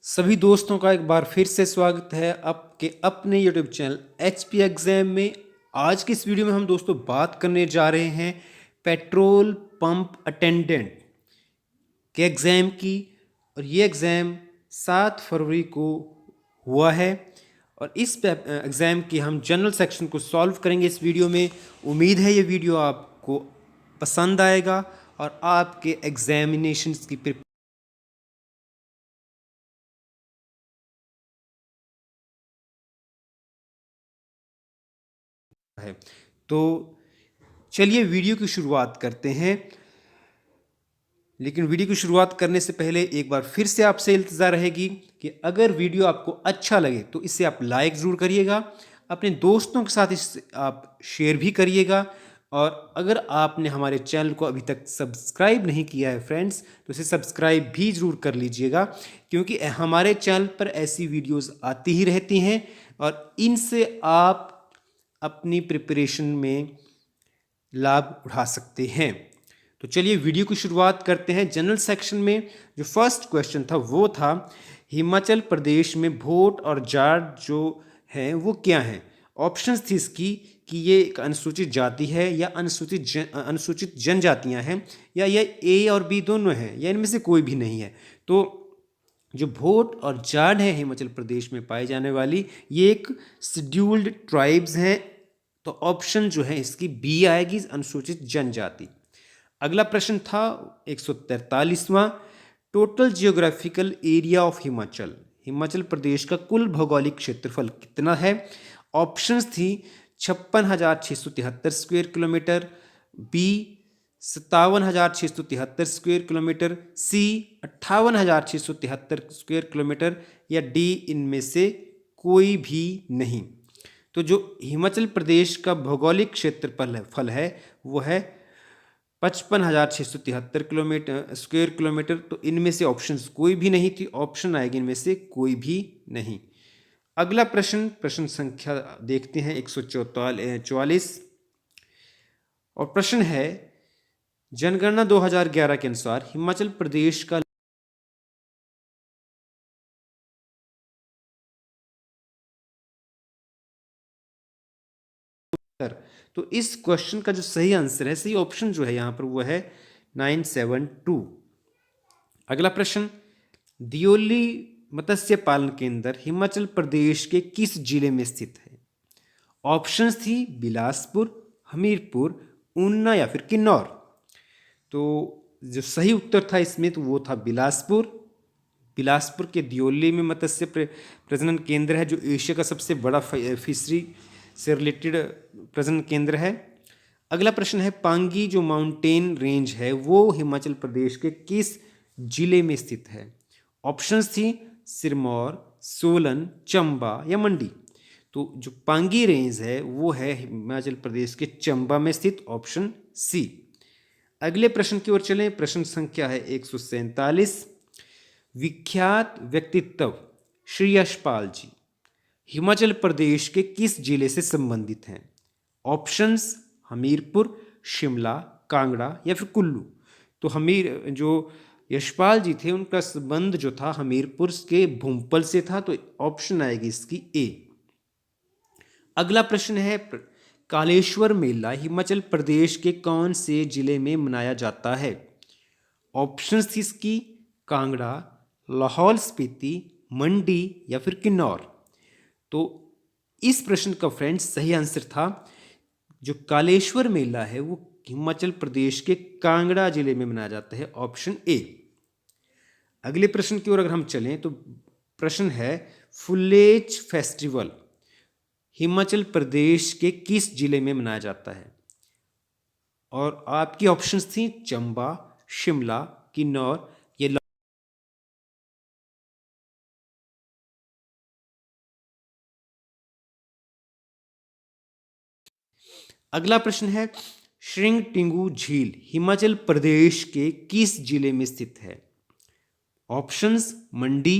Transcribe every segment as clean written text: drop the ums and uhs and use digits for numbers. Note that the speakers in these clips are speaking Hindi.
सभी दोस्तों का एक बार फिर से स्वागत है आपके अपने YouTube चैनल HP एग्ज़ाम में। आज की इस वीडियो में हम दोस्तों बात करने जा रहे हैं पेट्रोल पंप अटेंडेंट के एग्ज़ाम की। और ये एग्ज़ाम 7 फरवरी को हुआ है और इस एग्ज़ाम की हम जनरल सेक्शन को सॉल्व करेंगे इस वीडियो में। उम्मीद है ये वीडियो आपको पसंद आएगा और आपके एग्जामिनेशंस की है। तो चलिए वीडियो की शुरुआत करते हैं। लेकिन वीडियो की शुरुआत करने से पहले एक बार फिर से आपसे इंतज़ार रहेगी कि अगर वीडियो आपको अच्छा लगे तो इसे आप लाइक ज़रूर करिएगा, अपने दोस्तों के साथ इसे आप शेयर भी करिएगा। और अगर आपने हमारे चैनल को अभी तक सब्सक्राइब नहीं किया है फ्रेंड्स, तो इसे सब्सक्राइब भी ज़रूर कर लीजिएगा, क्योंकि हमारे चैनल पर ऐसी वीडियोज़ आती ही रहती हैं और इनसे आप अपनी प्रिपरेशन में लाभ उठा सकते हैं। तो चलिए वीडियो की शुरुआत करते हैं। जनरल सेक्शन में जो फर्स्ट क्वेश्चन था वो था हिमाचल प्रदेश में भोट और जाट जो हैं वो क्या हैं। ऑप्शंस थी इसकी कि ये एक अनुसूचित जाति है या अनुसूचित जनजातियां हैं, या ये ए और बी दोनों हैं, या इनमें से कोई भी नहीं है। तो जो भोट और जाट है हिमाचल प्रदेश में पाई जाने वाली, ये एक शेड्यूल्ड ट्राइब्स हैं। तो ऑप्शन जो है इसकी बी आएगी, अनुसूचित जनजाति। अगला प्रश्न था 143वां, total geographical area of Himachal. Himachal Pradesh का कुल भौगोलिक क्षेत्रफल कितना है। ऑप्शंस थी 56,673 square kilometre, B 57,673 square kilometre, C 58,673 square kilometre, या डी इनमें से कोई भी नहीं। तो जो हिमाचल प्रदेश का भौगोलिक क्षेत्रफल है वो है 55,673 स्क्वायर किलोमीटर। तो इनमें से ऑप्शंस कोई भी नहीं थी, ऑप्शन आएगी इनमें से कोई भी नहीं। अगला प्रश्न संख्या देखते हैं 144, और प्रश्न है जनगणना 2011 के अनुसार हिमाचल प्रदेश का तो इस क्वेश्चन का जो सही आंसर है, सही ऑप्शन जो है यहाँ पर वो है 972। अगला प्रश्न, दियोली मत्स्य पालन केंद्र हिमाचल प्रदेश के किस जिले में स्थित है। ऑप्शंस थी बिलासपुर, हमीरपुर, ऊना या फिर किन्नौर। तो जो सही उत्तर था इसमें तो वो था बिलासपुर। बिलासपुर के दियोली में मत्स्य प्रजनन केंद्र है, जो एशिया का सबसे बड़ा फिशरी से रिलेटेड प्रजनन केंद्र है। अगला प्रश्न है पांगी जो माउंटेन रेंज है वो हिमाचल प्रदेश के किस जिले में स्थित है। ऑप्शंस थी सिरमौर, सोलन, चंबा या मंडी। तो जो पांगी रेंज है वो है हिमाचल प्रदेश के चंबा में स्थित, ऑप्शन सी। अगले प्रश्न की ओर चलें। प्रश्न संख्या है 147, विख्यात व्यक्तित्व श्री यशपाल जी हिमाचल प्रदेश के किस जिले से संबंधित हैं। ऑप्शंस हमीरपुर, शिमला, कांगड़ा या फिर कुल्लू। तो जो यशपाल जी थे उनका संबंध जो था हमीरपुर के भूमपल से था, तो ऑप्शन आएगी इसकी ए। अगला प्रश्न है कालेश्वर मेला हिमाचल प्रदेश के कौन से जिले में मनाया जाता है। ऑप्शंस थी इसकी कांगड़ा, लाहौल स्पीति, मंडी या फिर किन्नौर। तो इस प्रश्न का फ्रेंड्स सही आंसर था जो कालेश्वर मेला है वो हिमाचल प्रदेश के कांगड़ा जिले में मनाया जाता है, ऑप्शन ए। अगले प्रश्न की ओर अगर हम चलें तो प्रश्न है फुलेज फेस्टिवल हिमाचल प्रदेश के किस जिले में मनाया जाता है। और आपकी ऑप्शंस थी चंबा, शिमला, किन्नौर या अगला प्रश्न है श्रिंग टिंगू झील हिमाचल प्रदेश के किस जिले में स्थित है। ऑप्शंस मंडी,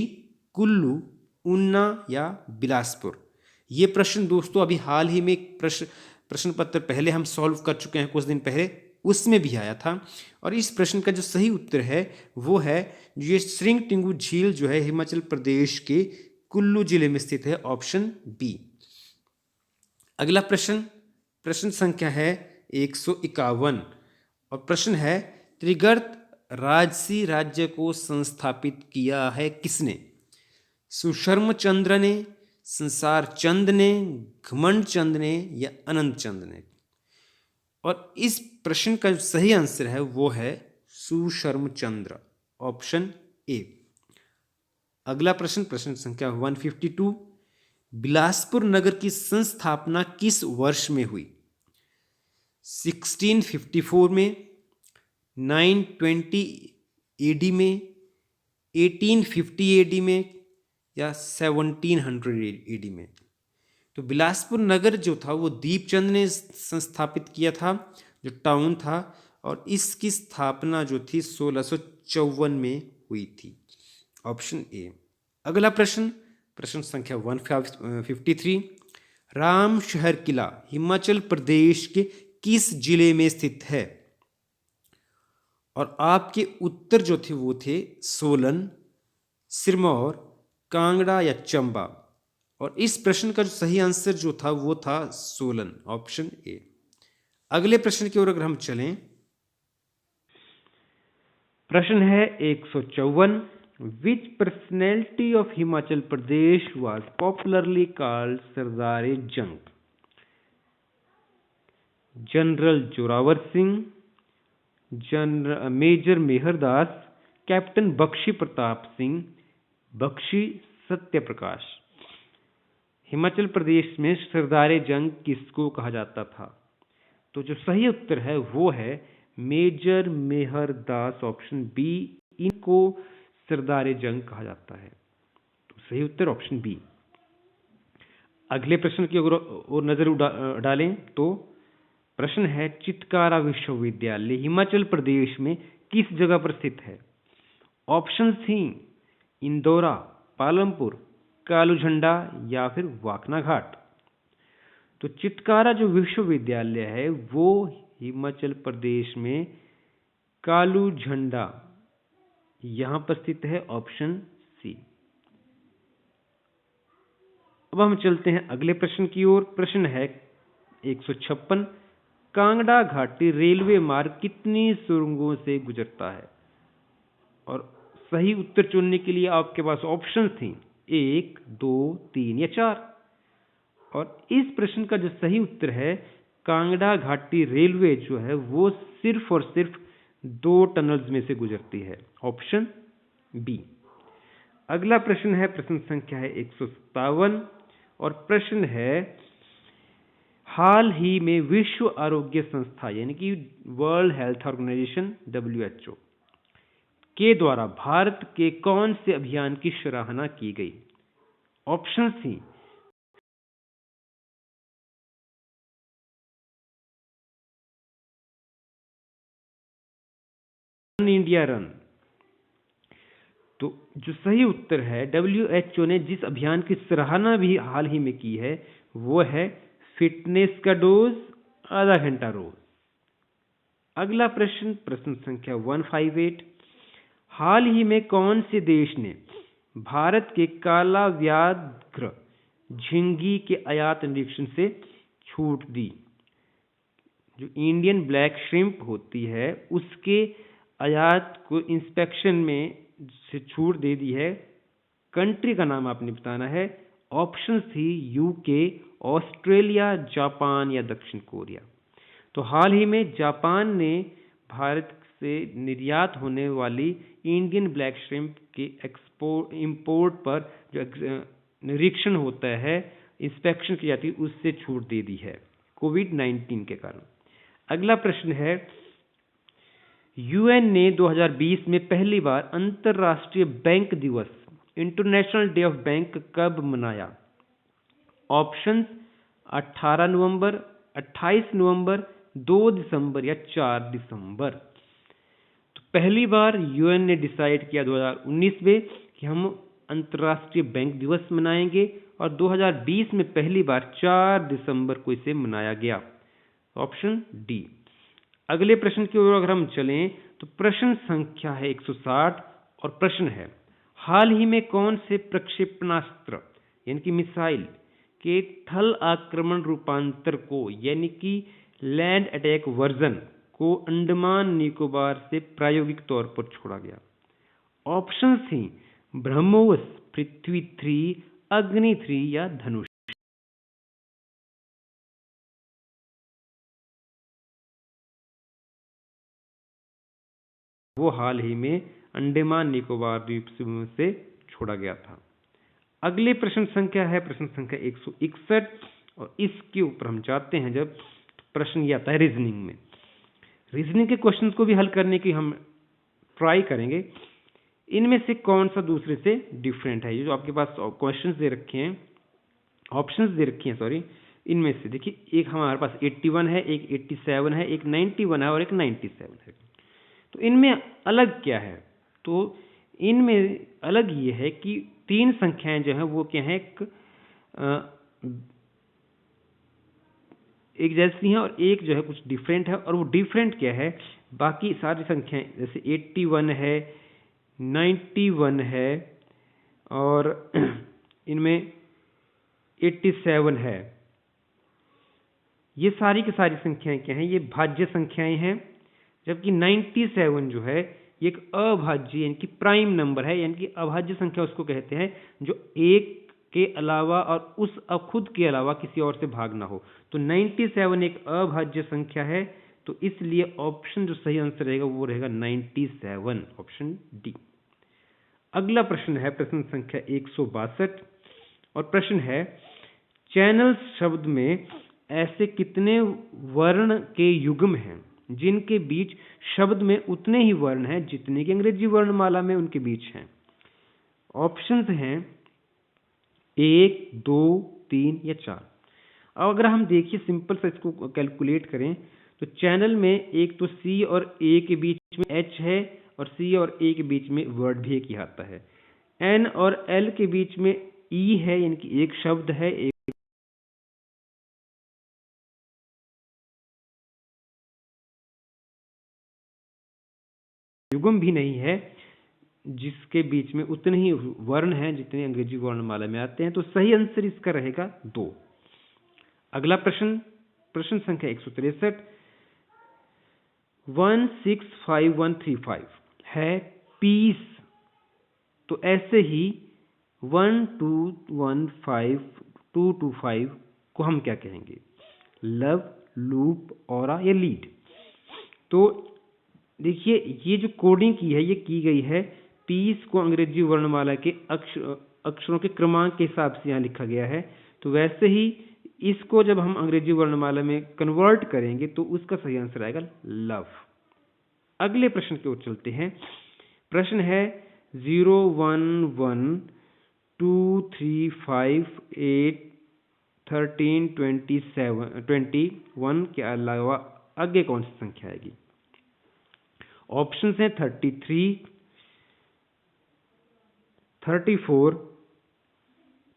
कुल्लू, ऊना या बिलासपुर। ये प्रश्न दोस्तों अभी हाल ही में एक प्रश्न पत्र पहले हम सॉल्व कर चुके हैं कुछ दिन पहले, उसमें भी आया था। और इस प्रश्न का जो सही उत्तर है वो है, ये श्रिंगटिंगू झील जो है हिमाचल प्रदेश के कुल्लू जिले में स्थित है, ऑप्शन बी। अगला प्रश्न, प्रश्न संख्या है 151 और प्रश्न है, त्रिगर्त राजसी राज्य को संस्थापित किया है किसने? सुशर्म चंद्र ने, संसार चंद ने, घमंड चंद ने या अनंत चंद ने? और इस प्रश्न का जो सही आंसर है वो है सुशर्म चंद्र, ऑप्शन ए। अगला प्रश्न, प्रश्न संख्या 152, बिलासपुर नगर की संस्थापना किस वर्ष में हुई? 1654 में, 920 एडी में, 1850 एडी में या 1700 एडी में? तो बिलासपुर नगर जो था वो दीपचंद ने संस्थापित किया था, जो टाउन था, और इसकी स्थापना जो थी 1654 में हुई थी, ऑप्शन ए। अगला प्रश्न, प्रश्न संख्या 153, राम शहर किला हिमाचल प्रदेश के किस जिले में स्थित है? और आपके उत्तर जो थे वो थे सोलन, सिरमौर, कांगड़ा या चंबा। और इस प्रश्न का जो सही आंसर जो था वो था सोलन, ऑप्शन ए। अगले प्रश्न की ओर अगर हम चलें, प्रश्न है 154, which personality of Himachal Pradesh was popularly called Sardare Jang? General Zorawar Singh, major Mehardas, captain Bakshi Pratap Singh, Bakshi Satyaprakash. Himachal Pradesh में सरदारे जंग किसको कहा जाता था? तो जो सही उत्तर है वो है मेजर मेहरदास, ऑप्शन बी, इनको सरदारे जंग कहा जाता है। तो सही उत्तर ऑप्शन बी। अगले प्रश्न की ओर नजर डालें तो प्रश्न है, चितकारा विश्वविद्यालय हिमाचल प्रदेश में किस जगह पर स्थित है? ऑप्शन थी इंदौरा, पालमपुर, कालू झंडा या फिर वाकना घाट। तो चितकारा जो विश्वविद्यालय है वो हिमाचल प्रदेश में कालू झंडा यहां पर स्थित है, ऑप्शन सी। अब हम चलते हैं अगले प्रश्न की ओर। प्रश्न है 156, कांगड़ा घाटी रेलवे मार्ग कितनी सुरंगों से गुजरता है? और सही उत्तर चुनने के लिए आपके पास ऑप्शन थी 1, 2, 3 या 4। और इस प्रश्न का जो सही उत्तर है, कांगड़ा घाटी रेलवे जो है वो सिर्फ और सिर्फ 2 टनल्स में से गुजरती है, ऑप्शन बी। अगला प्रश्न है, प्रश्न संख्या है 157 और प्रश्न है, हाल ही में विश्व आरोग्य संस्था यानी कि वर्ल्ड हेल्थ ऑर्गेनाइजेशन WHO के द्वारा भारत के कौन से अभियान की सराहना की गई? Option C India run. तो जो सही उत्तर है, WHO ने जिस अभियान की सराहना भी हाल ही में की है वो है फिटनेस का डोज आधा घंटा रोज। अगला प्रश्न, प्रश्न संख्या 158, हाल ही में कौन से देश ने भारत के काला व्याघ्र झींगी के आयात निरीक्षण से छूट दी? जो इंडियन ब्लैक श्रिम्प होती है उसके आयात को इंस्पेक्शन में से छूट दे दी है। कंट्री का नाम आपने बताना है, ऑप्शन थी यूके, ऑस्ट्रेलिया, जापान या दक्षिण कोरिया। तो हाल ही में जापान ने भारत से निर्यात होने वाली इंडियन ब्लैक श्रिम्प के इंपोर्ट पर जो निरीक्षण होता है, इंस्पेक्शन की जाती है, उससे छूट दे दी है कोविड-19 के कारण। अगला प्रश्न है, यूएन ने 2020 में पहली बार अंतर्राष्ट्रीय बैंक दिवस इंटरनेशनल डे ऑफ बैंक कब मनाया? ऑप्शंस 18 नवंबर, 28 नवंबर, 2 दिसंबर या 4 दिसंबर। तो पहली बार यूएन ने डिसाइड किया 2019 में कि हम अंतर्राष्ट्रीय बैंक दिवस मनाएंगे और 2020 में पहली बार 4 दिसंबर को इसे मनाया गया, ऑप्शन डी। अगले प्रश्न की ओर अगर हम चलें तो प्रश्न संख्या है 160 और प्रश्न है, हाल ही में कौन से प्रक्षेपणास्त्र यानी कि मिसाइल के थल आक्रमण रूपांतर को यानी कि लैंड अटैक वर्जन को अंडमान निकोबार से प्रायोगिक तौर पर छोड़ा गया? ऑप्शन थी ब्रह्मोस, पृथ्वी 3, अग्नि 3 या धनुष। वो हाल ही में अंडमान निकोबार द्वीप समूह से छोड़ा गया था। अगले प्रश्न संख्या है प्रश्न संख्या 161 और इसके ऊपर हम जाते हैं। जब प्रश्न ये आता है रीजनिंग में, रीजनिंग के क्वेश्चंस को भी हल करने की हम ट्राई करेंगे। इनमें से कौन सा दूसरे से डिफरेंट है? ये जो आपके पास क्वेश्चंस दे रखे हैं, ऑप्शंस दे रखी हैं सॉरी, इनमें से देखिए एक हमारे पास 81 है, एक 87 है, एक 91 है और एक 97 है। तो इनमें अलग क्या है? तो इनमें अलग ये है कि तीन संख्याएं जो हैं वो क्या हैं, एक जैसी हैं और एक जो है कुछ डिफरेंट है। और वो डिफरेंट क्या है? बाकी सारी संख्याएं जैसे 81 है, 91 है और इनमें 87 है, ये सारी की सारी संख्याएं क्या हैं? ये भाज्य संख्याएं हैं। जबकि 97 जो है ये एक अभाज्य यानी कि प्राइम नंबर है, यानी कि अभाज्य संख्या उसको कहते हैं जो एक के अलावा और उस खुद के अलावा किसी और से भाग ना हो। तो 97 एक अभाज्य संख्या है, तो इसलिए ऑप्शन जो सही आंसर रहेगा वो रहेगा 97, ऑप्शन डी। अगला प्रश्न है प्रश्न संख्या 162 और प्रश्न है, चैनल शब्द में ऐसे कितने वर्ण के युग्म हैं जिनके बीच शब्द में उतने ही वर्ण हैं जितने की अंग्रेजी वर्णमाला में उनके बीच हैं? ऑप्शंस हैं 1, 2, 3 या 4। अब अगर हम देखिए सिंपल सा इसको कैलकुलेट करें तो चैनल में एक तो सी और ए के बीच में एच है और सी और ए के बीच में वर्ड भी एक ही आता है। एन और एल के बीच में ई है यानी कि एक शब्द है, एक युग्म भी नहीं है जिसके बीच में उतने ही वर्ण हैं जितने अंग्रेजी वर्णमाला में आते हैं। तो सही आंसर इसका रहेगा 2। अगला प्रश्न प्रश्न संख्या 163 165135 है पीस। तो ऐसे ही 1215225 को हम क्या कहेंगे? लव, लूप, ऑरा या लीड। तो देखिए ये जो कोडिंग की है ये की गई है पीस को अंग्रेजी वर्णमाला के अक्षरों के क्रमांक के हिसाब से यहाँ लिखा गया है। तो वैसे ही इसको जब हम अंग्रेजी वर्णमाला में कन्वर्ट करेंगे तो उसका सही आंसर आएगा लव। अगले प्रश्न की ओर चलते हैं। प्रश्न है 0, 1, 1, 2, 3, 5, 8, 13, 21 के अलावा आगे कौन सी संख्या आएगी? ऑप्शंस हैं 33, 34,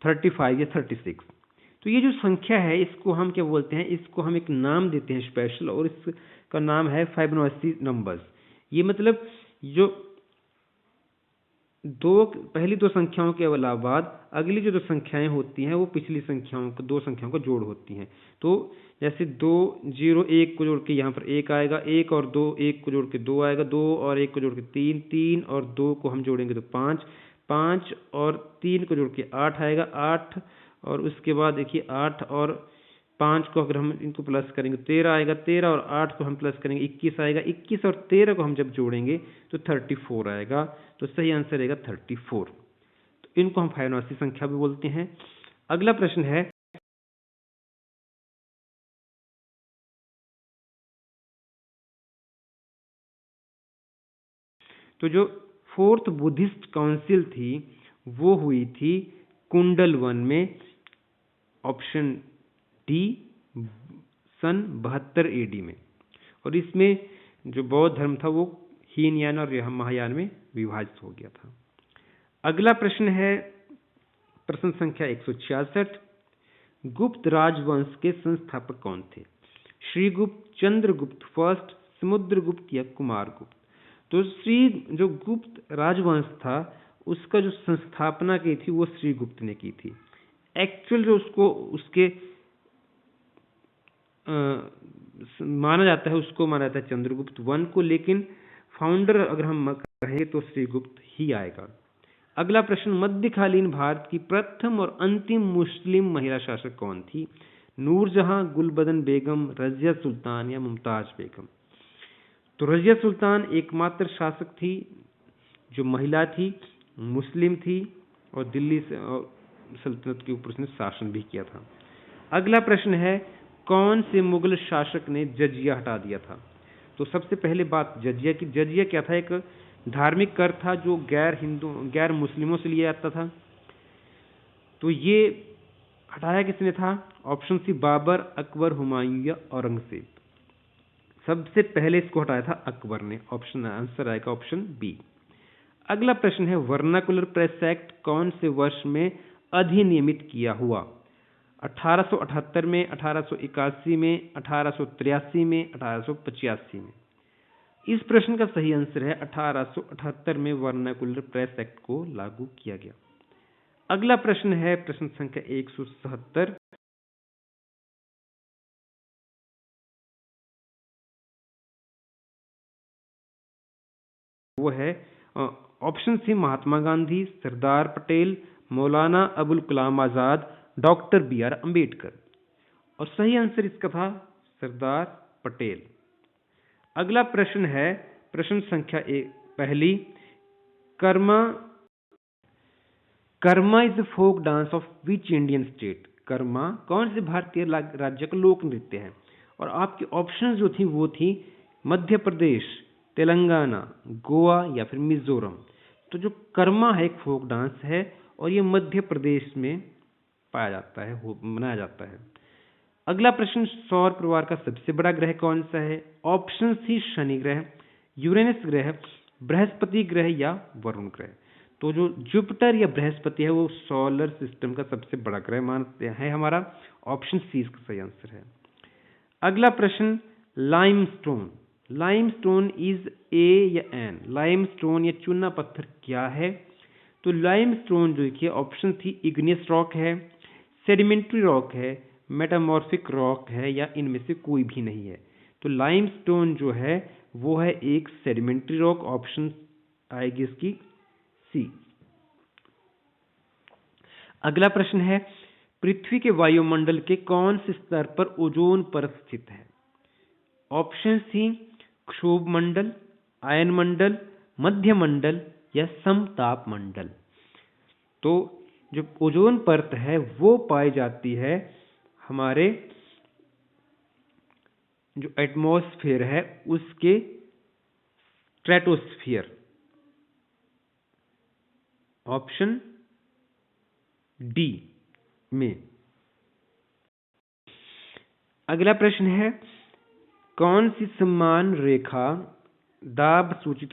35 या 36। तो ये जो संख्या है इसको हम क्या बोलते हैं? इसको हम एक नाम देते हैं स्पेशल, और इसका नाम है फाइबोनाची नंबर्स। ये मतलब जो पहली दो संख्याओं के अलावा अगली जो संख्याएं होती हैं वो पिछली दो संख्याओं का जोड़ होती हैं। तो जैसे 2, 0, 1 को जोड़ के यहाँ पर 1 आएगा, 1 और 2, 1 को जोड़ के 2 आएगा, 2 और 1 को जोड़ के 3, 3 और 2 को हम जोड़ेंगे तो 5, 5 और 3 को जोड़ के 8 आएगा, 8 और उसके बाद देखिए 8 और 5 को अगर हम इनको प्लस करेंगे 13 आएगा, 13 और 8 को हम प्लस करेंगे 21 आएगा, 21 और 13 को हम जब जोड़ेंगे तो 34 आएगा। तो सही आंसर रहेगा 34। तो इनको हम फाइबोनाची संख्या भी बोलते हैं। अगला प्रश्न है तो जो 4th बुद्धिस्ट काउंसिल थी वो हुई थी कुंडल 1 में, ऑप्शन डी, सन 72 एडी में। और इसमें जो बौद्ध धर्म था वो हीनयान और महायान में विभाजित हो गया था। अगला प्रश्न है प्रश्न संख्या 166 गुप्त राजवंश के संस्थापक कौन थे? श्रीगुप्त, चंद्रगुप्त फर्स्ट, समुद्रगुप्त या कुमारगुप्त। तो श्री जो गुप्त राजवंश था उसका जो संस्थापना की थी वो श्रीगुप्त ने की थी। एक्चुअल जो उसको उसके माना जाता है उसको माना जाता है चंद्रगुप्त वन को, लेकिन फाउंडर अगर हम कहें तो श्रीगुप्त ही आएगा। अगला प्रश्न, मध्यकालीन भारत की प्रथम और अंतिम मुस्लिम महिला शासक कौन थी? नूरजहां, गुलबदन बेगम, रजिया सुल्तान या मुमताज बेगम। तो रजिया सुल्तान एकमात्र शासक थी जो महिला थी, मुस्लिम थी और दिल्ली से और सल्तनत के ऊपर उसने शासन भी किया था। अगला प्रश्न है, कौन से मुगल शासक ने जजिया हटा दिया था? तो सबसे पहले बात जजिया की। जजिया क्या था? एक धार्मिक कर था जो गैर मुस्लिमों से लिया जाता था। तो ये हटाया किसने था? ऑप्शन सी, बाबर, अकबर, हुमायूं या औरंगजेब। सबसे पहले इसको हटाया था अकबर ने। आंसर आएगा ऑप्शन बी। अगला प्रश्न है, वर्नाकुलर प्रेस एक्ट कौन से वर्ष में अधिनियमित किया हुआ? 1878 में, 1881 में, 1883 में, 1885 में। इस प्रश्न का सही आंसर है 1878 में वर्नाकुलर प्रेस एक्ट को लागू किया गया। अगला प्रश्न है प्रश्न संख्या 177। वो है option C, Mahatma Gandhi, Sardar Patel, Maulana Abul Kalam Azad, doctor B are Ambedkar. और सही आंसर इसका था सरदार पटेल। अगला प्रश्न है प्रश्न संख्या पहली, Karma is the folk dance of which Indian state? Karma कौन से भारतीय राज्य का लोक नृत्य है? और आपकी ऑप्शन जो थी वो थी मध्य प्रदेश, तेलंगाना, गोवा या फिर मिजोरम। तो जो कर्मा है एक फोक डांस है और ये मध्य प्रदेश में पाया जाता है, मनाया जाता है। अगला प्रश्न, सौर परिवार का सबसे बड़ा ग्रह कौन सा है? ऑप्शन सी, शनि ग्रह, यूरेनस ग्रह, बृहस्पति ग्रह या वरुण ग्रह। तो जो जुपिटर या बृहस्पति है वो सोलर सिस्टम का सबसे बड़ा ग्रह मानते हैं हमारा। ऑप्शन सी इसका सही आंसर है। अगला प्रश्न, लाइमस्टोन। लाइमस्टोन इज ए या एन? लाइमस्टोन या चूना पत्थर क्या है? तो लाइमस्टोन जो कि ऑप्शन थी इग्नियस रॉक है, सेडिमेंट्री रॉक है, मेटामॉर्फिक रॉक है या इनमें से कोई भी नहीं है। तो लाइमस्टोन जो है वो है एक सेडिमेंट्री रॉक। ऑप्शन आएगी इसकी सी। अगला प्रश्न है, पृथ्वी के वायुमंडल के कौन से स्तर पर ओजोन परत स्थित है? ऑप्शन सी, क्षोभ मंडल, आयन मंडल, मध्य मंडल या समताप मंडल। तो जो ओजोन परत है वो पाई जाती है हमारे जो एटमॉस्फेयर है उसके स्ट्रेटोस्फियर। ऑप्शन डी में। अगला प्रश्न है, कौन सी समान रेखा दाब सूचित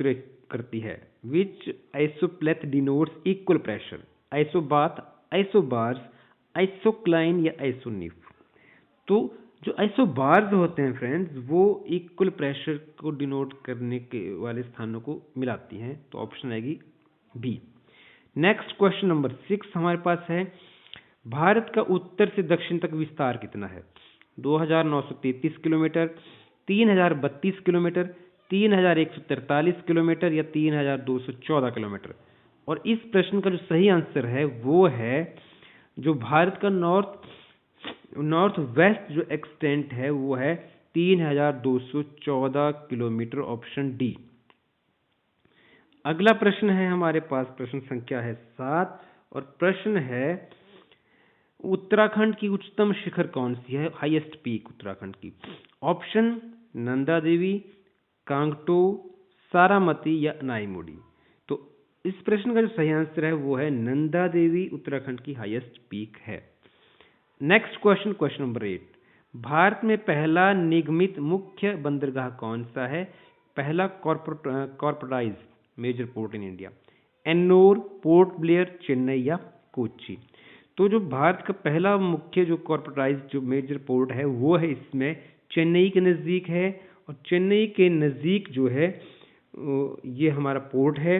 करती है? विच आइसोप्लेथ डिनोट्स इक्वल प्रेशर? आइसोबाथ, आइसोबार्स, आइसोक्लाइन या आइसोनिफ। तो जो आइसोबार्स होते हैं फ्रेंड्स वो इक्वल प्रेशर को डिनोट करने के वाले स्थानों को मिलाती हैं। तो ऑप्शन आएगी बी। नेक्स्ट क्वेश्चन नंबर 6 हमारे पास है, भारत का उत्तर से दक्षिण तक विस्तार कितना है? 2933 किलोमीटर, 3032 किलोमीटर, 3143 किलोमीटर या 3214 किलोमीटर। और इस प्रश्न का जो सही आंसर है वो है जो भारत का नॉर्थ वेस्ट जो एक्सटेंट है वो है 3214 किलोमीटर। Option D. अगला प्रश्न है हमारे पास प्रश्न संख्या है 7 और प्रश्न है, उत्तराखंड की उच्चतम शिखर कौन सी है? हाईएस्ट पीक उत्तराखंड की। ऑप्शन नंदा देवी, कांगटो, सारामती या नाईमोडी। तो इस प्रश्न का जो सही आंसर है वो है नंदा देवी उत्तराखंड की हाईएस्ट पीक है। नेक्स्ट क्वेश्चन, क्वेश्चन नंबर 8, भारत में पहला निगमित मुख्य बंदरगाह कौन सा है? पहला corporatise major port in India, Ennore, Port Blair, Chennai या कोच्चि। तो जो भारत का पहला मुख्य जो कॉर्पोरेटाइज जो मेजर पोर्ट है वो है इसमें चेन्नई के नज़दीक है और चेन्नई के नज़दीक जो है ये हमारा पोर्ट है,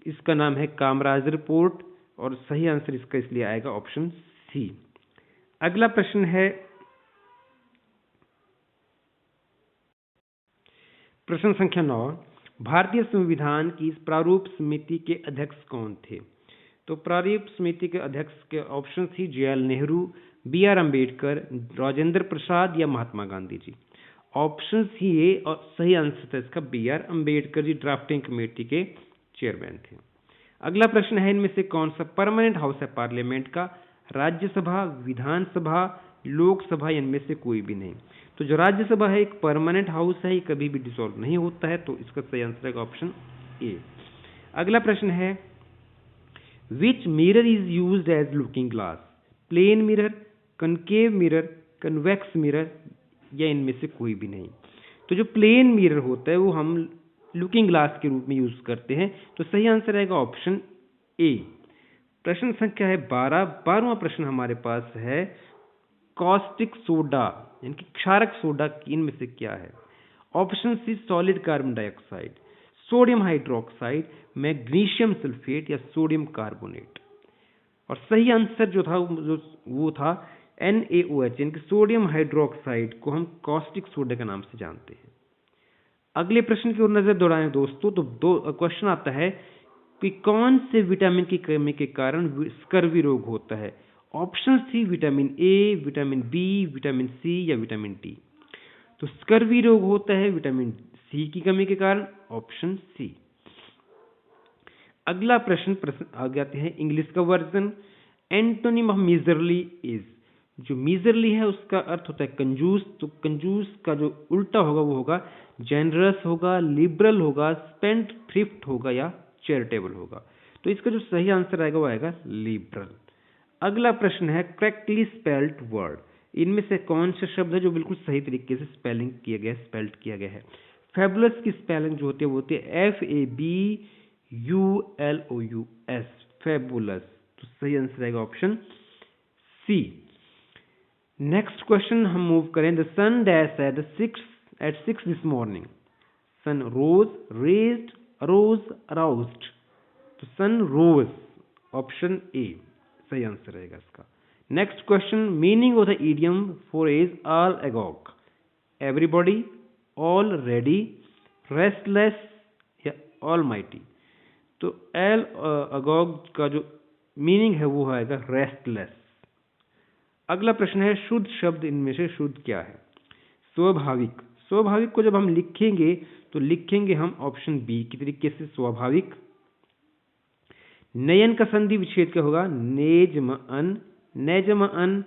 इसका नाम है कामराजर पोर्ट, और सही आंसर इसका इसलिए आएगा ऑप्शन सी। अगला प्रश्न है प्रश्न संख्या 9, भारतीय संविधान की इस प्रारूप समिति के अध्यक्ष कौन थे? तो प्रारूप समिति के अध्यक्ष के ऑप्शन थी JL नेहरू, BR अम्बेडकर, राजेंद्र प्रसाद या महात्मा गांधी जी। ऑप्शन सी ए और सही आंसर था इसका BR Ambedkar ji drafting committee के चेयरमैन थे। अगला प्रश्न है इनमें से कौन सा परमानेंट हाउस है पार्लियामेंट का? राज्यसभा, विधानसभा, लोकसभा, इनमें से कोई भी नहीं। तो जो राज्यसभा है एक परमानेंट हाउस है, ये कभी भी डिसॉल्व नहीं होता है, तो इसका सही आंसर है ऑप्शन ए। अगला प्रश्न है which mirror is used as looking glass? Plane mirror, concave mirror, convex mirror, या इनमें से कोई भी नहीं। तो जो प्लेन मिरर होता है वो हम लुकिंग ग्लास के रूप में यूज करते हैं, तो सही आंसर आएगा ऑप्शन ए। प्रश्न संख्या है 12वां प्रश्न हमारे पास है कॉस्टिक सोडा यानी कि क्षारक सोडा इनमें से क्या है? Option C solid carbon dioxide, sodium hydroxide, magnesium sulphate या सोडियम कार्बोनेट। और सही आंसर जो था वो था NaOH यानी कि सोडियम हाइड्रोक्साइड को हम कॉस्टिक सोडा के नाम से जानते हैं। अगले प्रश्न की ओर नजर दौड़ाएं दोस्तों, तो दो क्वेश्चन आता है कि कौन से विटामिन की कमी के कारण स्कर्वी रोग होता है? Option C vitamin A, vitamin B, vitamin C या विटामिन डी। तो स्कर्वी रोग होता है विटामिन सी की कमी के कारण, ऑप्शन सी। अगला प्रश्न आ जाते हैं इंग्लिश का वर्जन। एंटोनिम ऑफ मिजरली इज, जो मिजरली है उसका अर्थ होता है कंजूस, तो कंजूस का जो उल्टा होगा वो होगा जेनरस होगा, लिबरल होगा, स्पेंट थ्रिफ्ट होगा या चैरिटेबल होगा। तो इसका जो सही आंसर आएगा वो आएगा लिबरल। अगला प्रश्न है करेक्टली स्पेल्ड वर्ड, इनमें से कौन सा शब्द है जो बिल्कुल सही तरीके से स्पेल्ड किया गया है? फेबुलस की स्पेलिंग जो होती है वो होती है FABULOUS, फेबुलस। तो सही आंसर आएगा ऑप्शन सी। नेक्स्ट क्वेश्चन हम मूव करें। The sun dash at 6 this morning. Sun rose, raised, arose, aroused. तो सन रोज, ऑप्शन ए सही आंसर रहेगा इसका। Next question, meaning of the idiom for is all agog? Everybody, all ready, restless या ऑल माइटी। तो एल अगॉग का जो मीनिंग है वो आएगा रेस्टलेस। अगला प्रश्न है शुद्ध शब्द इनमें से शुद्ध क्या है? स्वाभाविक। स्वाभाविक को जब हम लिखेंगे तो लिखेंगे हम ऑप्शन बी की तरीके से स्वाभाविक। नयन का संधि विच्छेद क्या होगा? नेजमअन, नेजमअन,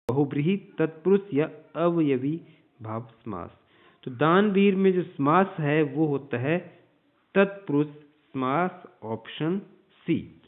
बहुब्रीहि, तत्पुरुष या अवयवी भाव समास। तो दानवीर में जो समास है वो होता है तत्पुरुष समास, ऑप्शन सी।